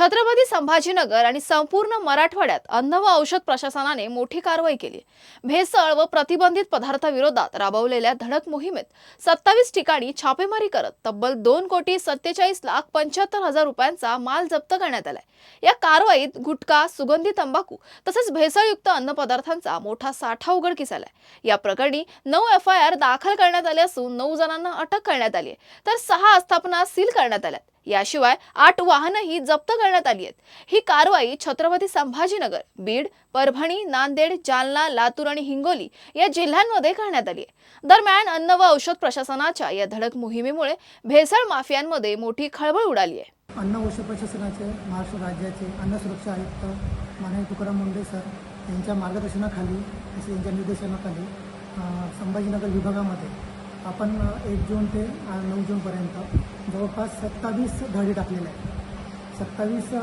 छत्रपती संभाजीनगर आणि संपूर्ण मराठवाड्यात अन्न व औषध प्रशासनाने मोठी कारवाई केली। भेसळ व प्रतिबंधित पदार्थाविरोधात राबवलेल्या धडक मोहिमेत 27 ठिकाणी छापेमारी करत तब्बल 2,47,75,00,000 रुपयांचा माल जप्त करण्यात आलाय। या कारवाईत गुटखा, सुगंधी तंबाखू तसेच भेसळयुक्त अन्न पदार्थांचा मोठा साठा उघडकीस आलाय। या प्रकरणी 9 FIR दाखल करण्यात आले असून 9 जणांना अटक करण्यात आली आहे, तर 6 आस्थापना सील करण्यात आल्या। याशिवाय 8 वाहनंही जप्त करण्यात आली आहेत। ही कारवाई छत्रपती संभाजीनगर, बीड, परभणी, नांदेड, जालना, लातूर आणि हिंगोली या जिल्ह्यांमध्ये करण्यात आली आहे। दरम्यान अन्न व औषध प्रशासनाच्या या धडक मोहिमेमुळे भेसळ माफियांमध्ये मोठी खळबळ उडाली आहे। अन्न औषध प्रशासनाचे महाराष्ट्र राज्याचे अन्न सुरक्षा आयुक्त माननीय तुकाराम मुंढे सर यांच्या मार्गदर्शनाखाली तसेच यांच्या निर्देशनाखाली संभाजीनगर विभागामध्ये आपण 1 जून ते 9 जूनपर्यंत जवळपास 27 धडे टाकलेले आहेत। 27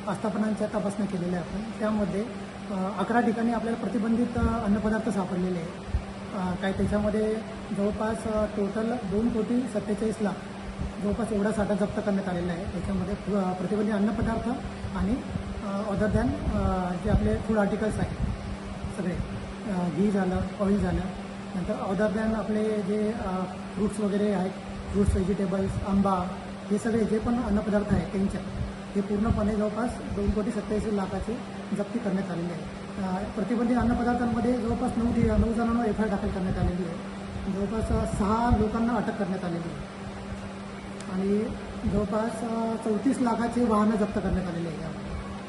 आस्थापनांच्या तपासण्या केलेल्या आपण त्यामध्ये 11 ठिकाणी आपल्याला प्रतिबंधित अन्नपदार्थ सापडलेले आहेत। काय त्याच्यामध्ये जवळपास टोटल 2,47,00,000 जवळपास एवढा साठा जप्त करण्यात आलेला आहे। त्याच्यामध्ये प्रतिबंधित अन्नपदार्थ आणि अदर दॅन जे आपले फूड आर्टिकल्स आहेत सगळे, घी झालं, ऑइल झालं, नंतर अदर दॅन आपले जे फ्रूट्स वगैरे आहेत, फ्रूट्स, व्हेजिटेबल्स, आंबा, हे सगळे जे पण अन्नपदार्थ आहेत त्यांच्या हे पूर्णपणे जवळपास 2,87,00,000ची जप्ती करण्यात आलेली आहे। प्रतिबंधित अन्नपदार्थांमध्ये जवळपास 9 जणांना FIR दाखल करण्यात आलेली आहे। जवळपास 6 लोकांना अटक करण्यात आलेली आहे आणि जवळपास 34 लाखाचे वाहनं जप्त करण्यात आलेले आहे।